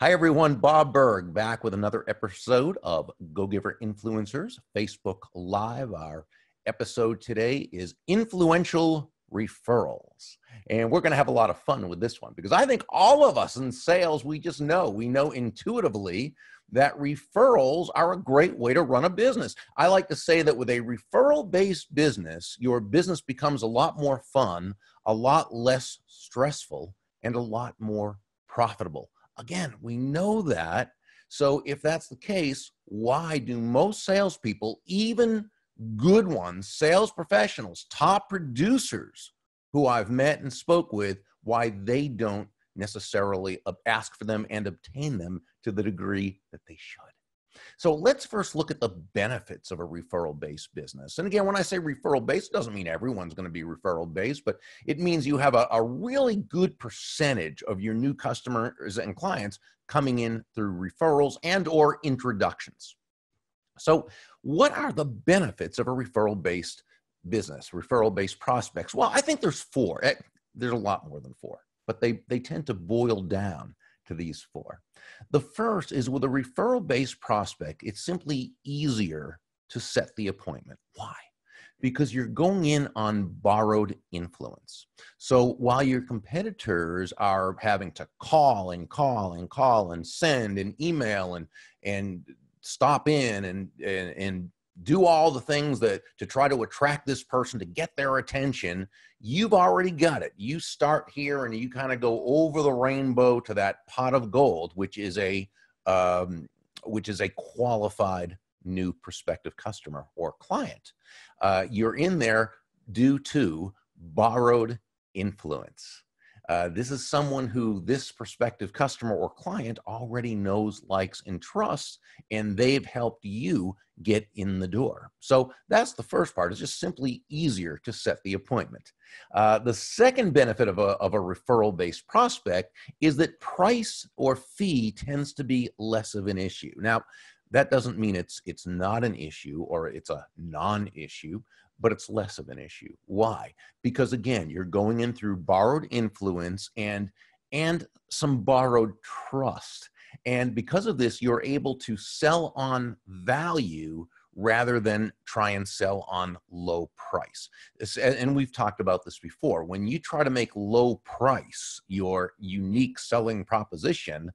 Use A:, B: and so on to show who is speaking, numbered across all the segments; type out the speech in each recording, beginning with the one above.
A: Hi, everyone. Bob Burg back with another episode of Go Giver Influencers Facebook Live. Our episode today is Influential Referrals. And we're going to have a lot of fun with this one because I think all of us in sales, we know intuitively that referrals are a great way to run a business. I like to say that with a referral-based business, your business becomes a lot more fun, a lot less stressful, and a lot more profitable. Again, we know that. So if that's the case, why do most salespeople, even good ones, sales professionals, top producers who I've met and spoke with, why they don't necessarily ask for them and obtain them to the degree that they should? So let's first look at the benefits of a referral-based business. And again, when I say referral-based, it doesn't mean everyone's going to be referral-based, but it means you have a really good percentage of your new customers and clients coming in through referrals and or introductions. So what are the benefits of a referral-based business, referral-based prospects? Well, I think there's four. There's a lot more than four, but they tend to boil down to these four. The first is with a referral-based prospect, it's simply easier to set the appointment. Why? Because you're going in on borrowed influence. So while your competitors are having to call and send and email and stop in and do all the things that to try to attract this person to get their attention, you've already got it. You start here and you kind of go over the rainbow to that pot of gold, which is a qualified new prospective customer or client. You're in there due to borrowed influence. This is someone who this prospective customer or client already knows, likes, and trusts, and they've helped you get in the door. So that's the first part. It's just simply easier to set the appointment. The second benefit of a referral-based prospect is that price or fee tends to be less of an issue. Now, that doesn't mean it's not an issue or it's a non-issue, but it's less of an issue. Why? Because again, you're going in through borrowed influence and some borrowed trust. And because of this, you're able to sell on value rather than try and sell on low price. And we've talked about this before. When you try to make low price your unique selling proposition,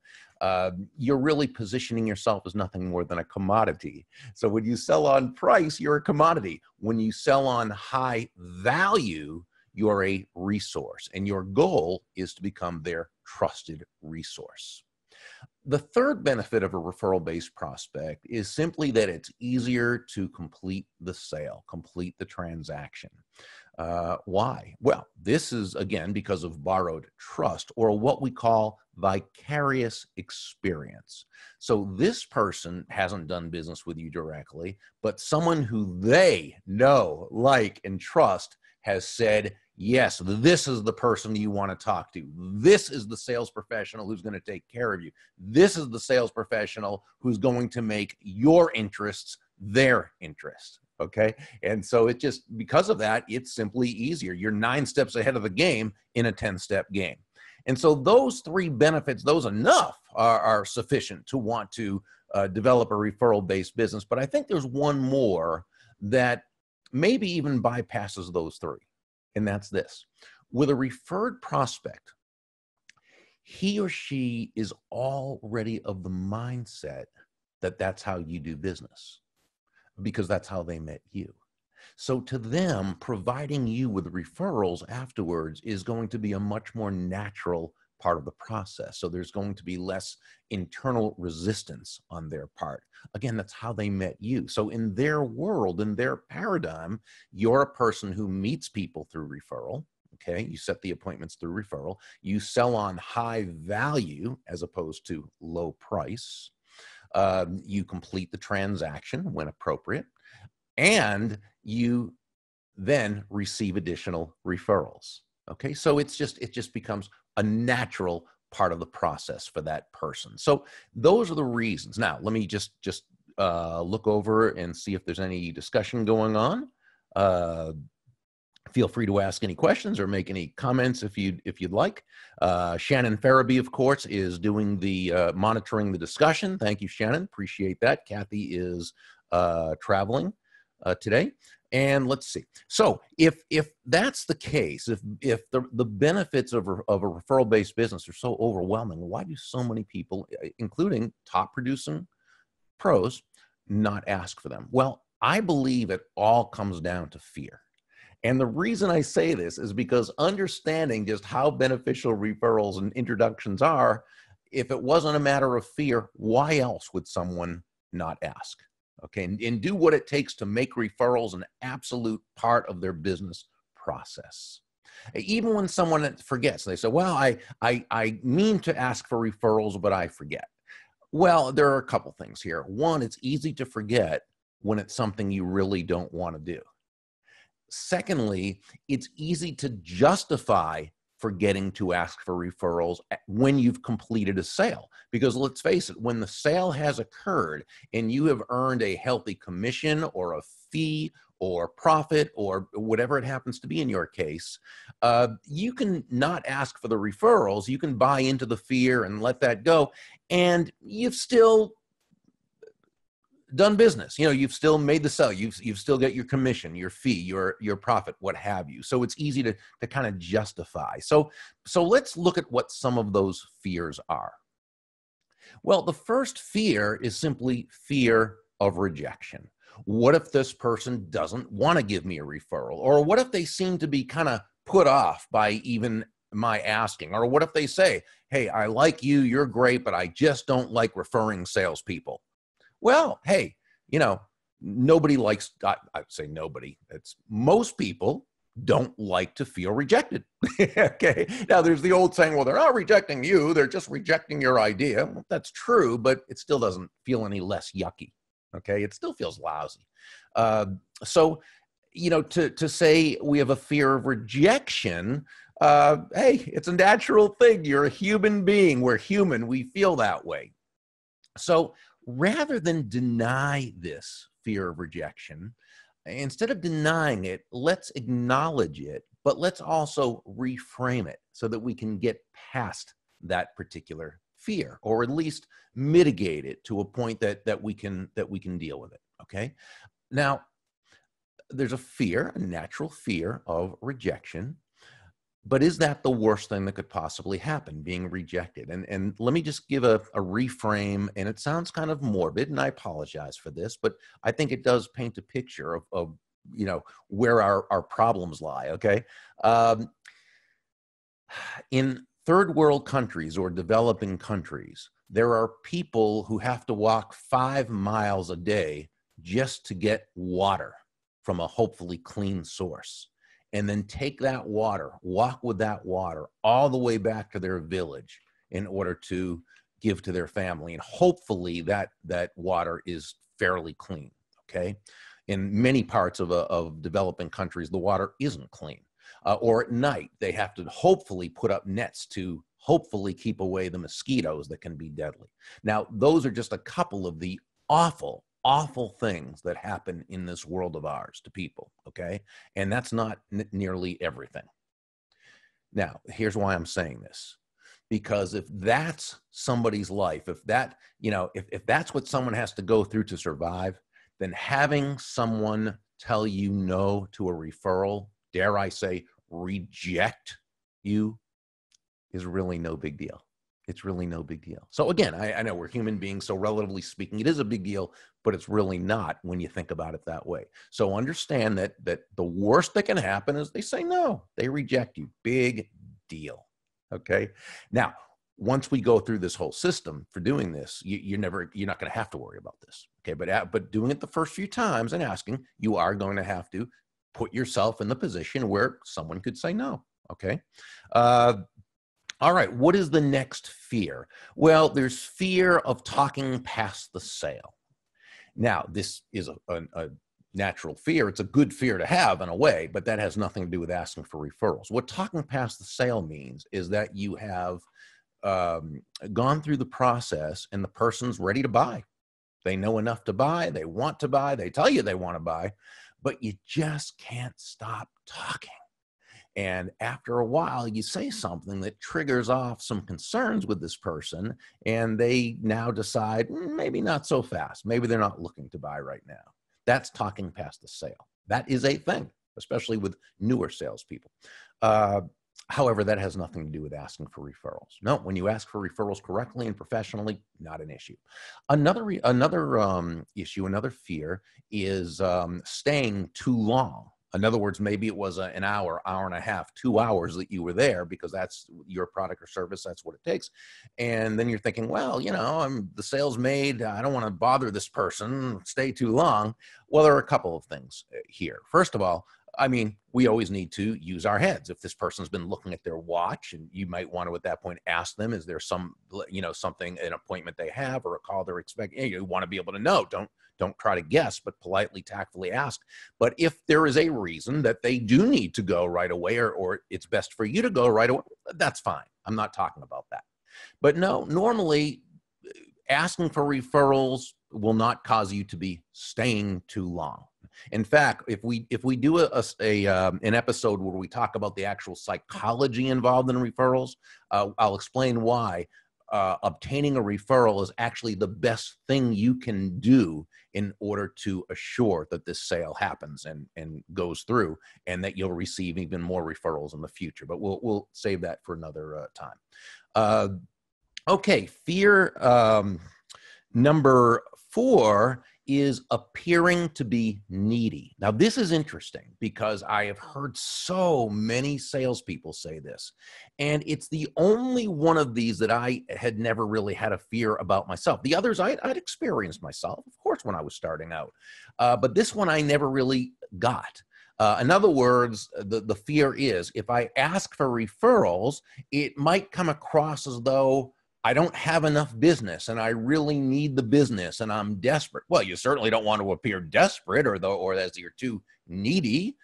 A: you're really positioning yourself as nothing more than a commodity. So when you sell on price, you're a commodity. When you sell on high value, you're a resource. And your goal is to become their trusted resource. The third benefit of a referral-based prospect is simply that it's easier to complete the sale, complete the transaction. Why? Well, this is, again, because of borrowed trust or what we call vicarious experience. So this person hasn't done business with you directly, but someone who they know, like, and trust has said, yes, this is the person you want to talk to. This is the sales professional who's going to take care of you. This is the sales professional who's going to make your interests their interest. Okay. And so it just, because of that, it's simply easier. You're 9 steps ahead of the game in a 10-step game. And so those three benefits, those enough are sufficient to want to develop a referral-based business. But I think there's one more that maybe even bypasses those three. And that's this. With a referred prospect, he or she is already of the mindset that that's how you do business, because that's how they met you. So to them, providing you with referrals afterwards is going to be a much more natural part of the process. So there's going to be less internal resistance on their part. Again, that's how they met you. So in their world, in their paradigm, you're a person who meets people through referral. Okay, you set the appointments through referral. You sell on high value as opposed to low price. You complete the transaction when appropriate, and you then receive additional referrals. Okay, so it just becomes a natural part of the process for that person. So those are the reasons. Now, let me just look over and see if there's any discussion going on. Feel free to ask any questions or make any comments if you'd like. Shannon Farabee, of course, is doing the monitoring the discussion. Thank you, Shannon. Appreciate that. Kathy is traveling today. And let's see. So if that's the case, if the benefits of a referral-based business are so overwhelming, why do so many people, including top producing pros, not ask for them? Well, I believe it all comes down to fear. And the reason I say this is because understanding just how beneficial referrals and introductions are, if it wasn't a matter of fear, why else would someone not ask? Okay, and do what it takes to make referrals an absolute part of their business process. Even when someone forgets, they say, well, I mean to ask for referrals, but I forget. Well, there are a couple things here. One, it's easy to forget when it's something you really don't want to do. Secondly, it's easy to justify forgetting to ask for referrals when you've completed a sale. Because let's face it, when the sale has occurred and you have earned a healthy commission or a fee or profit or whatever it happens to be in your case, you can not ask for the referrals. You can buy into the fear and let that go. And you've still done business. You know, you've still made the sale. You've still got your commission, your fee, your profit, what have you. So it's easy to kind of justify. So let's look at what some of those fears are. Well, the first fear is simply fear of rejection. What if this person doesn't want to give me a referral? Or what if they seem to be kind of put off by even my asking? Or what if they say, hey, I like you, you're great, but I just don't like referring salespeople? Well, hey, you know, nobody likes, I'd say nobody, it's most people don't like to feel rejected. Okay. Now there's the old saying, well, they're not rejecting you, they're just rejecting your idea. Well, that's true, but it still doesn't feel any less yucky. Okay. It still feels lousy. So, you know, to say we have a fear of rejection, hey, it's a natural thing. You're a human being. We're human. We feel that way. So rather than deny this fear of rejection, instead of denying it, let's acknowledge it, but let's also reframe it so that we can get past that particular fear, or at least mitigate it to a point that we can deal with it. Okay. Now, there's a natural fear of rejection. But is that the worst thing that could possibly happen, being rejected? And let me just give a reframe, and it sounds kind of morbid, and I apologize for this, but I think it does paint a picture of you know, where our problems lie, okay? In third world countries or developing countries, there are people who have to walk 5 miles a day just to get water from a hopefully clean source, and then take that water, walk with that water all the way back to their village in order to give to their family. And hopefully that water is fairly clean, okay? In many parts of developing countries, the water isn't clean. Or at night, they have to hopefully put up nets to hopefully keep away the mosquitoes that can be deadly. Now, those are just a couple of the awful things that happen in this world of ours to people, okay? And that's not nearly everything. Now, here's why I'm saying this. Because if that's somebody's life, if that, you know, if that's what someone has to go through to survive, then having someone tell you no to a referral, dare I say, reject you, is really no big deal. It's really no big deal. So again, I know we're human beings, so relatively speaking, it is a big deal, but it's really not when you think about it that way. So understand that the worst that can happen is they say no, they reject you. Big deal. Okay. Now, once we go through this whole system for doing this, you're not going to have to worry about this. Okay. But doing it the first few times and asking, you are going to have to put yourself in the position where someone could say no. Okay. All right, what is the next fear? Well, there's fear of talking past the sale. Now, this is a natural fear. It's a good fear to have in a way, but that has nothing to do with asking for referrals. What talking past the sale means is that you have gone through the process and the person's ready to buy. They know enough to buy. They want to buy. They tell you they want to buy, but you just can't stop talking. And after a while, you say something that triggers off some concerns with this person, and they now decide, maybe not so fast. Maybe they're not looking to buy right now. That's talking past the sale. That is a thing, especially with newer salespeople. However, that has nothing to do with asking for referrals. No, when you ask for referrals correctly and professionally, not an issue. Another issue, another fear is staying too long. In other words, maybe it was an hour, hour and a half, 2 hours that you were there because that's your product or service. That's what it takes. And then you're thinking, well, I'm the sales made. I don't want to bother this person, stay too long. Well, there are a couple of things here. First of all, we always need to use our heads. If this person's been looking at their watch, and you might want to at that point ask them, is there something, an appointment they have or a call they're expecting? You want to be able to know. Don't try to guess, but politely, tactfully ask. But if there is a reason that they do need to go right away, or it's best for you to go right away, that's fine. I'm not talking about that. But no, normally asking for referrals will not cause you to be staying too long. In fact, if we do an episode where we talk about the actual psychology involved in referrals, I'll explain why obtaining a referral is actually the best thing you can do in order to assure that this sale happens and goes through, and that you'll receive even more referrals in the future. But we'll save that for another time. Okay, fear number 4 is appearing to be needy. Now, this is interesting because I have heard so many salespeople say this, and it's the only one of these that I had never really had a fear about myself. The others I'd experienced myself, of course, when I was starting out, but this one I never really got. In other words, the fear is if I ask for referrals, it might come across as though I don't have enough business and I really need the business and I'm desperate. Well, you certainly don't want to appear desperate or as you're too needy.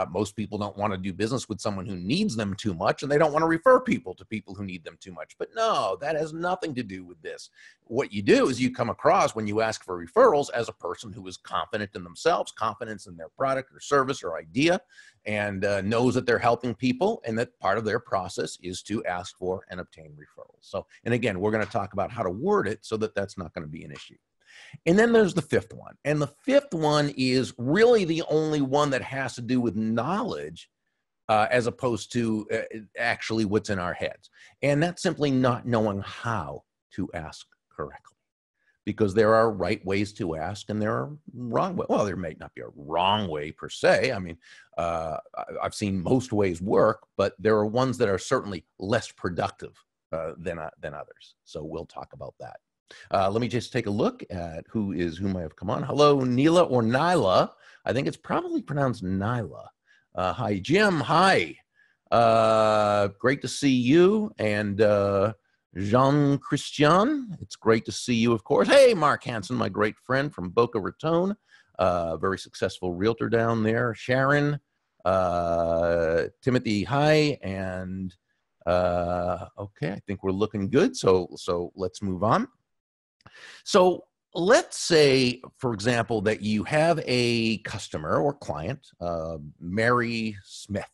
A: Most people don't want to do business with someone who needs them too much, and they don't want to refer people to people who need them too much. But no, that has nothing to do with this. What you do is you come across when you ask for referrals as a person who is confident in themselves, confidence in their product or service or idea, and knows that they're helping people, and that part of their process is to ask for and obtain referrals. So, and again, we're going to talk about how to word it so that that's not going to be an issue. And then there's the 5th one. And the 5th one is really the only one that has to do with knowledge as opposed to actually what's in our heads. And that's simply not knowing how to ask correctly. Because there are right ways to ask and there are wrong ways. Well, there may not be a wrong way per se. I've seen most ways work, but there are ones that are certainly less productive than others. So we'll talk about that. Let me just take a look at who might have come on. Hello, Neela or Nyla. I think it's probably pronounced Nyla. Hi, Jim. Hi. Great to see you. And Jean-Christian, it's great to see you, of course. Hey, Mark Hansen, my great friend from Boca Raton. Very successful realtor down there. Sharon, Timothy, hi. And okay, I think we're looking good. So let's move on. So let's say, for example, that you have a customer or client, Mary Smith,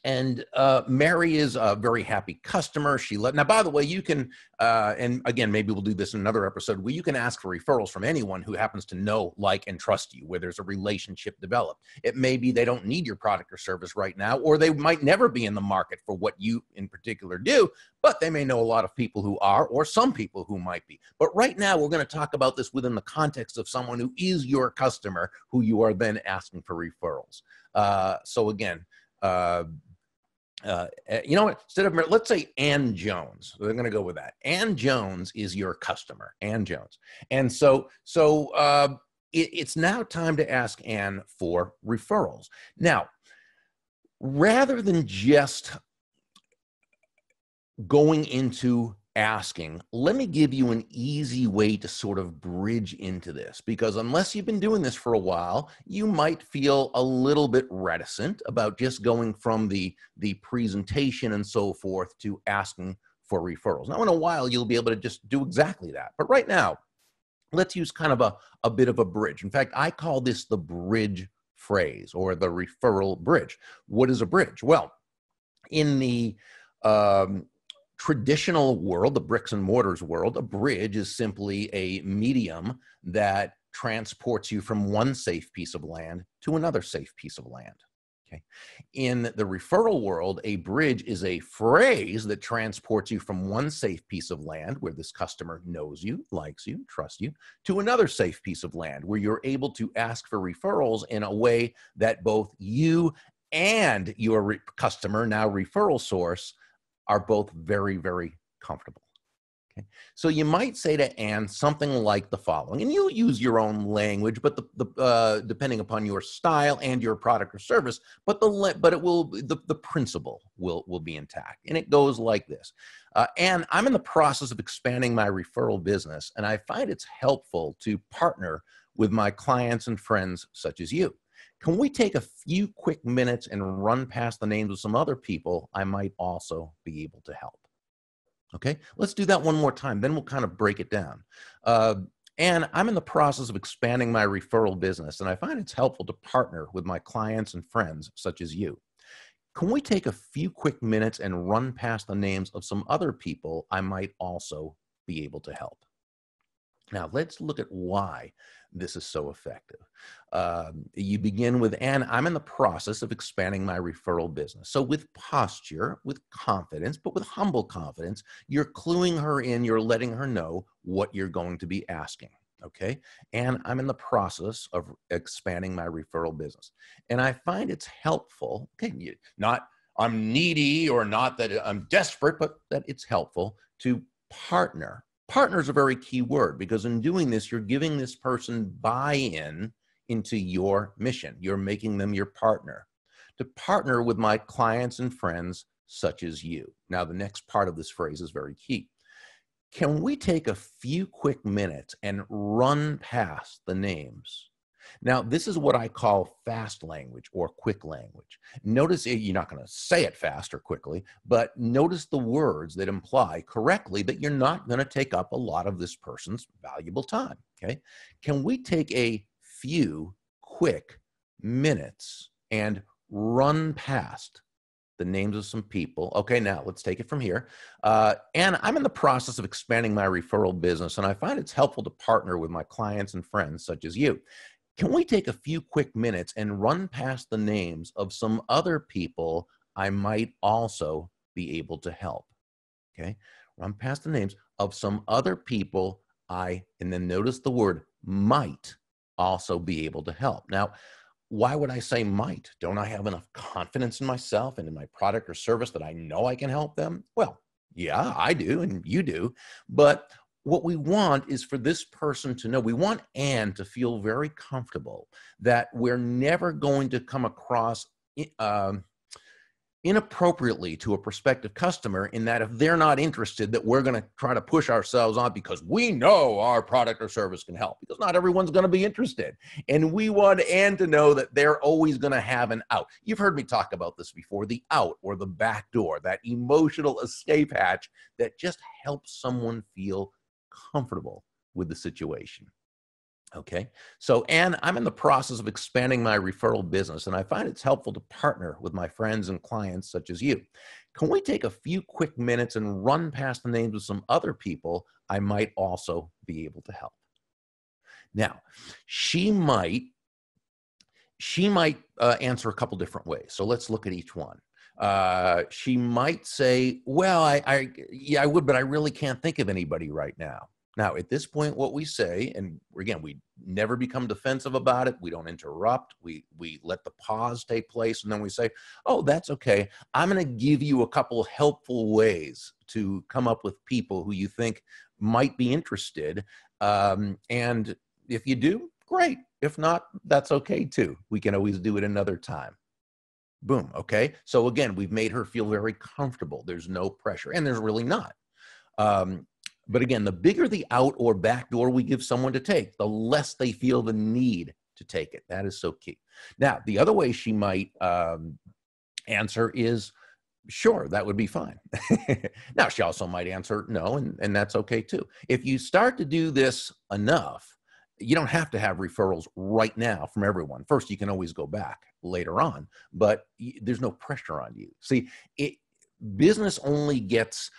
A: and Mary is a very happy customer. Now, by the way, you can, and again, maybe we'll do this in another episode, where you can ask for referrals from anyone who happens to know, like, and trust you, where there's a relationship developed. It may be they don't need your product or service right now, or they might never be in the market for what you in particular do, but they may know a lot of people who are, or some people who might be. But right now, we're going to talk about this within the context of someone who is your customer, who you are then asking for referrals. So again, you know what? Instead of, let's say Ann Jones. We're going to go with that. Ann Jones is your customer, Ann Jones. And so it's now time to ask Ann for referrals. Now, rather than just going into asking, let me give you an easy way to sort of bridge into this, because unless you've been doing this for a while, you might feel a little bit reticent about just going from the presentation and so forth to asking for referrals. Now, in a while, you'll be able to just do exactly that. But right now, let's use kind of a bit of a bridge. In fact, I call this the bridge phrase or the referral bridge. What is a bridge? Well, in the um, traditional world, the bricks and mortars world, a bridge is simply a medium that transports you from one safe piece of land to another safe piece of land. Okay. In the referral world, a bridge is a phrase that transports you from one safe piece of land where this customer knows you, likes you, trusts you, to another safe piece of land where you're able to ask for referrals in a way that both you and your customer, now referral source, are both very, very comfortable. Okay. So you might say to Anne something like the following, and you'll use your own language, but depending upon your style and your product or service, but the principle will be intact. And it goes like this. Anne, I'm in the process of expanding my referral business, and I find it's helpful to partner with my clients and friends such as you. Can we take a few quick minutes and run past the names of some other people I might also be able to help? Okay, let's do that one more time. Then we'll kind of break it down. And I'm in the process of expanding my referral business, and I find it's helpful to partner with my clients and friends such as you. Can we take a few quick minutes and run past the names of some other people I might also be able to help? Now, let's look at why this is so effective. You begin with, and I'm in the process of expanding my referral business. So with posture, with confidence, but with humble confidence, you're cluing her in, you're letting her know what you're going to be asking. Okay. And I'm in the process of expanding my referral business. And I find it's helpful, okay, not I'm needy or not that I'm desperate, but that it's helpful to partner. Partner is a very key word because in doing this, you're giving this person buy-in into your mission. You're making them your partner. To partner with my clients and friends such as you. Now, the next part of this phrase is very key. Can we take a few quick minutes and run past the names? Now, this is what I call fast language or quick language. Notice you're not going to say it fast or quickly, but notice the words that imply correctly that you're not going to take up a lot of this person's valuable time, okay? Can we take a few quick minutes and run past the names of some people? Okay, now let's take it from here. And I'm in the process of expanding my referral business, and I find it's helpful to partner with my clients and friends such as you. Can we take a few quick minutes and run past the names of some other people I might also be able to help? Okay, run past the names of some other people and then notice the word might also be able to help. Now, why would I say might? Don't I have enough confidence in myself and in my product or service that I know I can help them? Well, yeah, I do, and you do, but what we want is for this person to know, we want Anne to feel very comfortable that we're never going to come across inappropriately to a prospective customer in that if they're not interested, that we're going to try to push ourselves on because we know our product or service can help, because not everyone's going to be interested. And we want Anne to know that they're always going to have an out. You've heard me talk about this before, the out or the back door, that emotional escape hatch that just helps someone feel comfortable with the situation. Okay, so Anne, I'm in the process of expanding my referral business, and I find it's helpful to partner with my friends and clients such as you. Can we take a few quick minutes and run past the names of some other people I might also be able to help? Now, she might answer a couple different ways. So let's look at each one. She might say, well, yeah, I would, but I really can't think of anybody right now. Now, at this point, what we say, and again, we never become defensive about it. We don't interrupt. We let the pause take place, and then we say, oh, that's okay. I'm going to give you a couple helpful ways to come up with people who you think might be interested. And if you do, great. If not, that's okay too. We can always do it another time. Boom. Okay. So again, we've made her feel very comfortable. There's no pressure, and there's really not. But again, the bigger the out or back door we give someone to take, the less they feel the need to take it. That is so key. Now, the other way she might answer is Sure, that would be fine. Now, she also might answer no, and that's okay too. If you start to do this enough, you don't have to have referrals right now from everyone. First, you can always go back later on, but there's no pressure on you. See, business only gets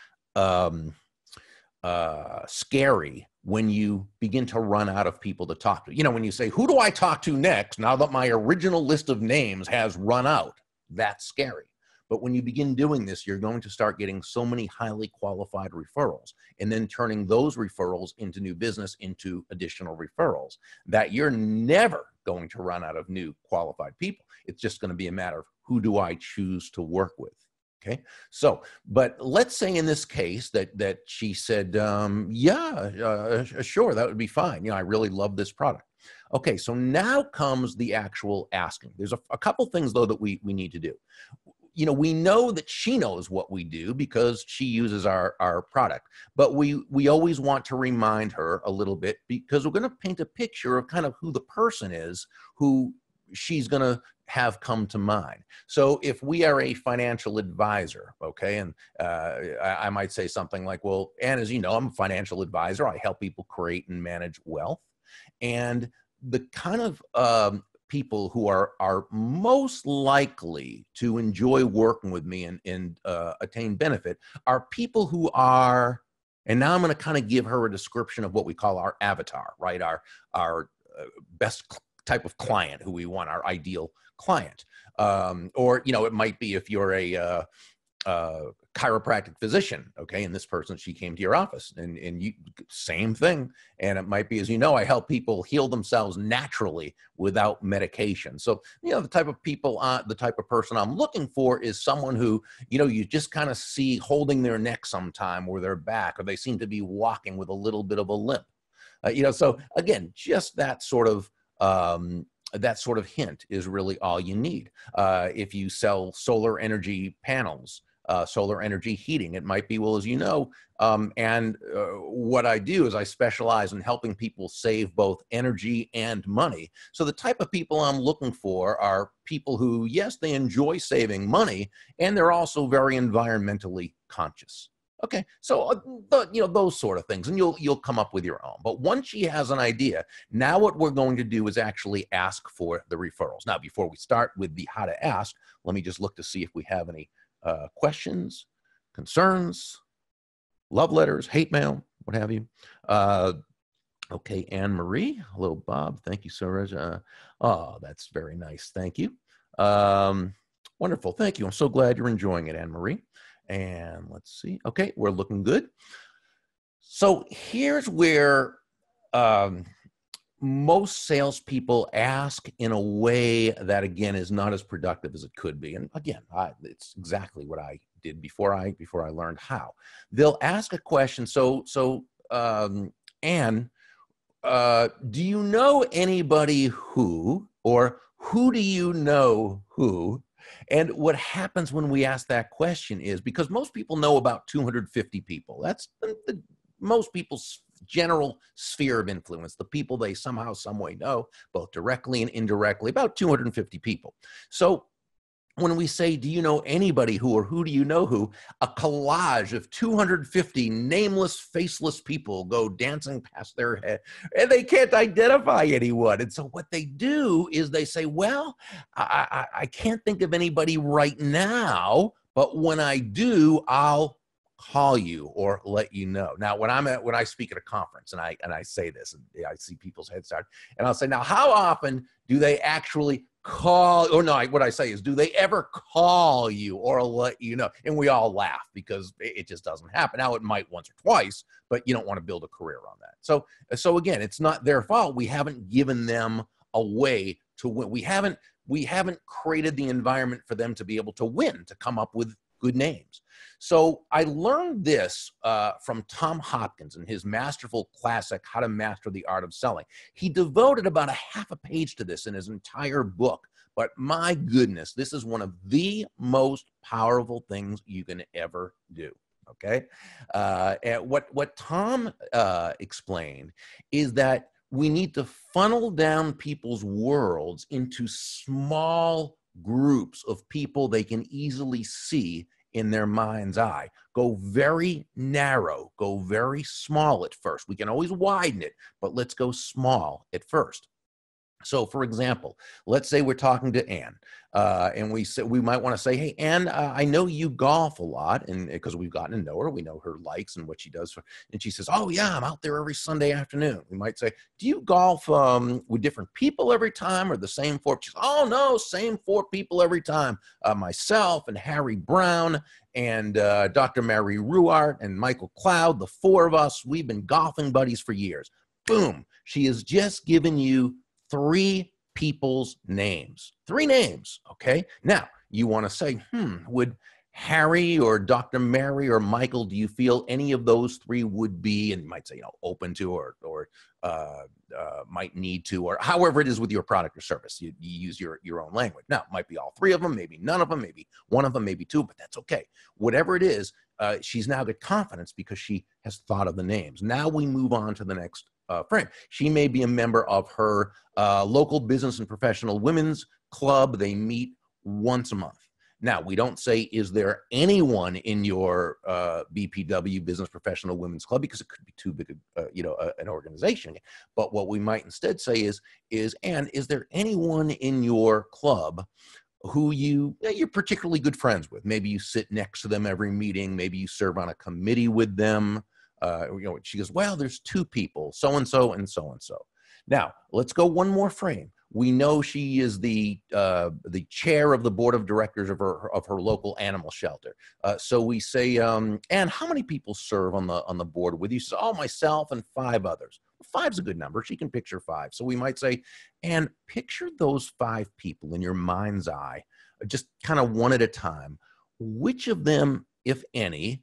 A: scary when you begin to run out of people to talk to. You know, when you say, who do I talk to next now that my original list of names has run out? That's scary. But when you begin doing this, you're going to start getting so many highly qualified referrals and then turning those referrals into new business, into additional referrals, that you're never going to run out of new qualified people. It's just going to be a matter of who do I choose to work with. Okay. So, but let's say in this case that she said, yeah, sure, that would be fine. You know, I really love this product. Okay. So now comes the actual asking. There's a couple things though that we need to do. You know, we know that she knows what we do because she uses our product, but we always want to remind her a little bit, because we're going to paint a picture of kind of who the person is who she's going to have come to mind. So if we are a financial advisor, okay, and I might say something like, well, Ann, as you know, I'm a financial advisor. I help people create and manage wealth. And the kind of people who are most likely to enjoy working with me and attain benefit are people who are, and now I'm going to kind of give her a description of what we call our avatar, right? Our best type of client who we want, our ideal client. Or, you know, it might be if you're a chiropractic physician, okay, and this person, she came to your office and you, same thing. And it might be, as you know, I help people heal themselves naturally without medication. So, you know, the type of people, the type of person I'm looking for is someone who, you know, you just kind of see holding their neck sometime or their back, or they seem to be walking with a little bit of a limp. You know, so again, just that sort of hint is really all you need. If you sell solar energy panels, solar energy heating, it might be, well, as you know, what I do is I specialize in helping people save both energy and money. So the type of people I'm looking for are people who, yes, they enjoy saving money, and they're also very environmentally conscious. Okay, so you know, those sort of things, and you'll come up with your own. But once she has an idea, now what we're going to do is actually ask for the referrals. Now, before we start with the how to ask, let me just look to see if we have any questions, concerns, love letters, hate mail, what have you. Okay, Anne Marie, hello, Bob. Thank you so much. Oh, that's very nice. Thank you. Wonderful. Thank you. I'm so glad you're enjoying it, Anne Marie. And let's see. Okay, we're looking good. So here's where most salespeople ask in a way that, again, is not as productive as it could be. And again, it's exactly what I did before I learned how. They'll ask a question. So Anne, do you know anybody who, or who do you know who? And what happens when we ask that question is, because most people know about 250 people. That's the most people's general sphere of influence, the people they somehow, some way know, both directly and indirectly, about 250 people. So when we say, do you know anybody who, or who do you know who, a collage of 250 nameless, faceless people go dancing past their head, and they can't identify anyone. And so what they do is they say, well, I can't think of anybody right now, but when I do, I'll call you or let you know. Now, when I speak at a conference and I say this, and I see people's heads start, and I'll say, now, how often do they actually call, or no, what I say is, do they ever call you or let you know? And we all laugh because it just doesn't happen. Now, it might once or twice, but you don't want to build a career on that. So again, it's not their fault. We haven't given them a way to win. We haven't created the environment for them to be able to win, to come up with good names. So I learned this from Tom Hopkins in his masterful classic, How to Master the Art of Selling. He devoted about a half a page to this in his entire book. But my goodness, this is one of the most powerful things you can ever do. Okay. And what Tom explained is that we need to funnel down people's worlds into small groups of people they can easily see in their mind's eye. Go very narrow, go very small at first. We can always widen it, but let's go small at first. So, for example, let's say we're talking to Ann, and we might want to say, "Hey, Ann, I know you golf a lot, and because we've gotten to know her, we know her likes and what she does." And she says, "Oh yeah, I'm out there every Sunday afternoon." We might say, "Do you golf with different people every time, or the same four?" She says, "Oh no, same four people every time. Myself and Harry Brown and Dr. Mary Ruart and Michael Cloud, the four of us. We've been golfing buddies for years." Boom! She has just given you 3 people's names. 3 names, okay? Now, you want to say, would Harry or Dr. Mary or Michael, do you feel any of those 3 would be, and you might say, open to or might need to, or however it is with your product or service. You use your own language. Now, it might be all 3 of them, maybe none of them, maybe one of them, maybe 2, but that's okay. Whatever it is, she's now got confidence because she has thought of the names. Now we move on to the next frame. She may be a member of her local business and professional women's club. They meet once a month. Now, we don't say, is there anyone in your BPW, Business Professional Women's Club, because it could be too big, an organization. But what we might instead say is, Ann, is there anyone in your club who you're particularly good friends with? Maybe you sit next to them every meeting. Maybe you serve on a committee with them. She goes, well, there's 2 people, so-and-so and so-and-so. Now, let's go one more frame. We know she is the chair of the board of directors of her local animal shelter. So we say, Ann, how many people serve on the board with you? She says, oh, myself and 5 others. 5's a good number. She can picture 5. So we might say, Ann, picture those 5 people in your mind's eye, just kind of one at a time. Which of them, if any,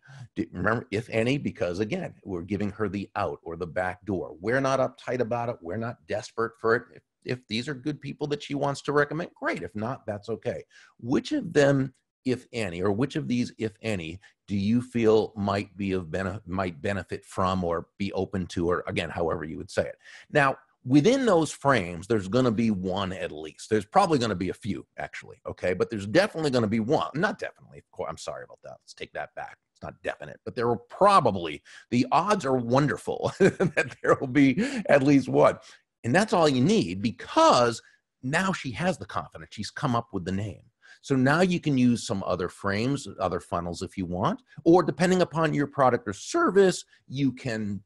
A: remember, if any, because again, we're giving her the out or the back door. We're not uptight about it. We're not desperate for it. If these are good people that she wants to recommend, great. If not, that's okay. Which of them, if any, or which of these, if any, do you feel might benefit from or be open to, or again, however you would say it. Now, within those frames, there's going to be one at least. There's probably going to be a few, actually, okay? But there's definitely going to be one. Not definitely, of course. I'm sorry about that. Let's take that back. It's not definite, but there will probably, the odds are wonderful that there will be at least one. And that's all you need, because now she has the confidence. She's come up with the name. So now you can use some other frames, other funnels if you want, or depending upon your product or service, you can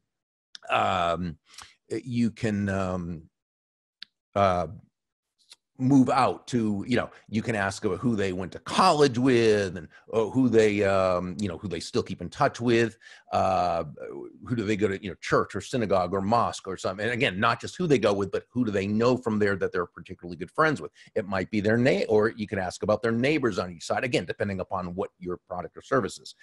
A: move out to, you can ask about who they went to college with, and who they, who they still keep in touch with, who do they go to, church or synagogue or mosque or something. And again, not just who they go with, but who do they know from there that they're particularly good friends with. It might be their name, or you can ask about their neighbors on each side, again, depending upon what your product or service is.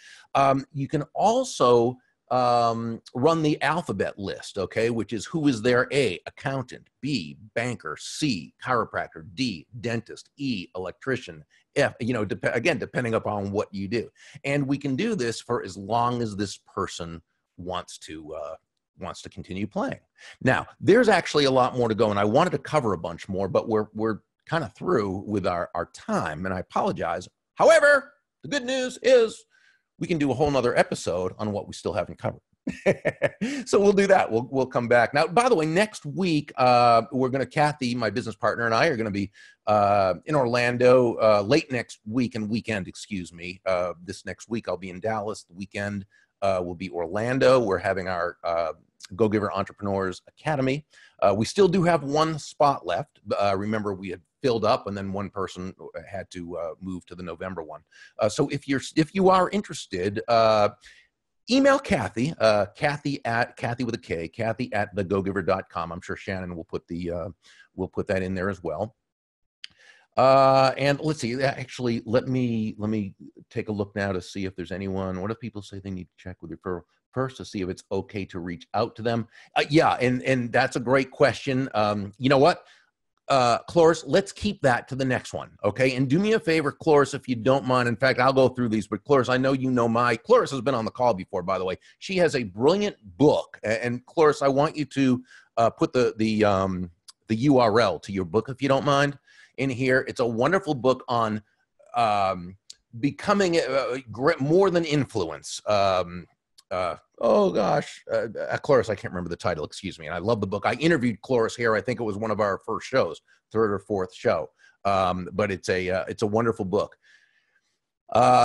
A: You can also run the alphabet list, okay, which is who is there: A, accountant; B, banker; C, chiropractor; D, dentist; E, electrician; F, again, depending upon what you do. And we can do this for as long as this person wants to continue playing. Now, there's actually a lot more to go, and I wanted to cover a bunch more, but we're kind of through with our time, and I apologize. However, the good news is we can do a whole nother episode on what we still haven't covered. So we'll do that. We'll come back. Now, by the way, next week, we're going to, Kathy, my business partner, and I are going to be in Orlando late next week and weekend, excuse me. This next week, I'll be in Dallas. The weekend will be Orlando. We're having our Go-Giver Entrepreneurs Academy. We still do have 1 spot left. Remember, we had filled up, and then one person had to move to the November one. So if you are interested, email Kathy, Kathy with a K, Kathy at thegogiver.com. I'm sure Shannon will put that in there as well. And let's see, actually, let me take a look now to see if there's anyone. What if people say they need to check with referral first to see if it's okay to reach out to them? Yeah, and that's a great question. You know what? Cloris, let's keep that to the next one, okay? And do me a favor, Cloris, if you don't mind. In fact, I'll go through these, but Cloris, I know you know Cloris has been on the call before, by the way. She has a brilliant book, and Cloris, I want you to put the URL to your book, if you don't mind, in here. It's a wonderful book on becoming more than influence. Oh gosh, Cloris, I can't remember the title, excuse me. And I love the book. I interviewed Cloris here. I think it was one of our first shows, third or fourth show. But it's a wonderful book.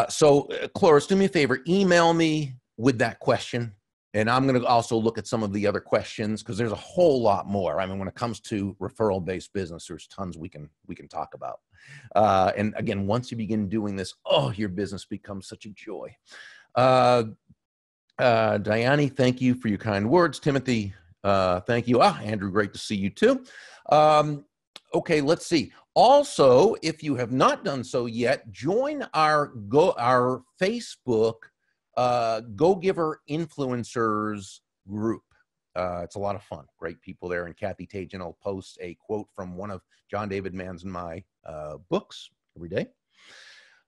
A: So Cloris, do me a favor, email me with that question. And I'm going to also look at some of the other questions because there's a whole lot more. I mean, when it comes to referral-based business, there's tons we can talk about. And again, once you begin doing this, your business becomes such a joy. Diane, thank you for your kind words. Timothy, thank you. Andrew, great to see you too. Okay, let's see. Also, if you have not done so yet, join our Facebook Go Giver Influencers group. It's a lot of fun. Great people there. And Kathy Tajan will post a quote from one of John David Mann's and my books every day.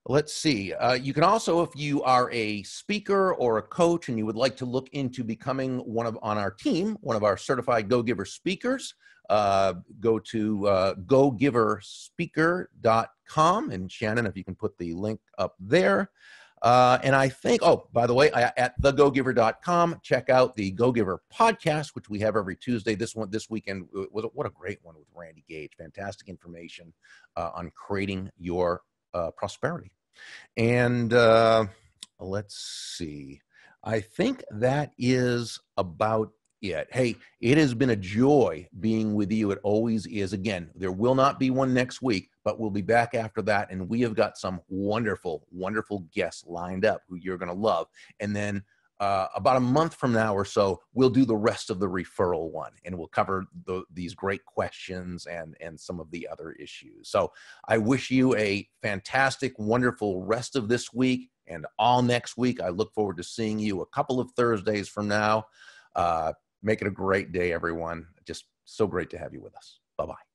A: Let's see. You can also, if you are a speaker or a coach and you would like to look into becoming on our team, one of our certified Go Giver speakers, go to gogiverspeaker.com. And Shannon, if you can put the link up there. And I think, by the way, at thegogiver.com, check out the Go Giver podcast, which we have every Tuesday. This weekend was what a great one with Randy Gage. Fantastic information on creating your prosperity. And let's see. I think that is about it. Hey, it has been a joy being with you. It always is. Again, there will not be one next week, but we'll be back after that. And we have got some wonderful, wonderful guests lined up who you're going to love. And then about a month from now or so, we'll do the rest of the referral one, and we'll cover these great questions and some of the other issues. So I wish you a fantastic, wonderful rest of this week and all next week. I look forward to seeing you a couple of Thursdays from now. Make it a great day, everyone. Just so great to have you with us. Bye-bye.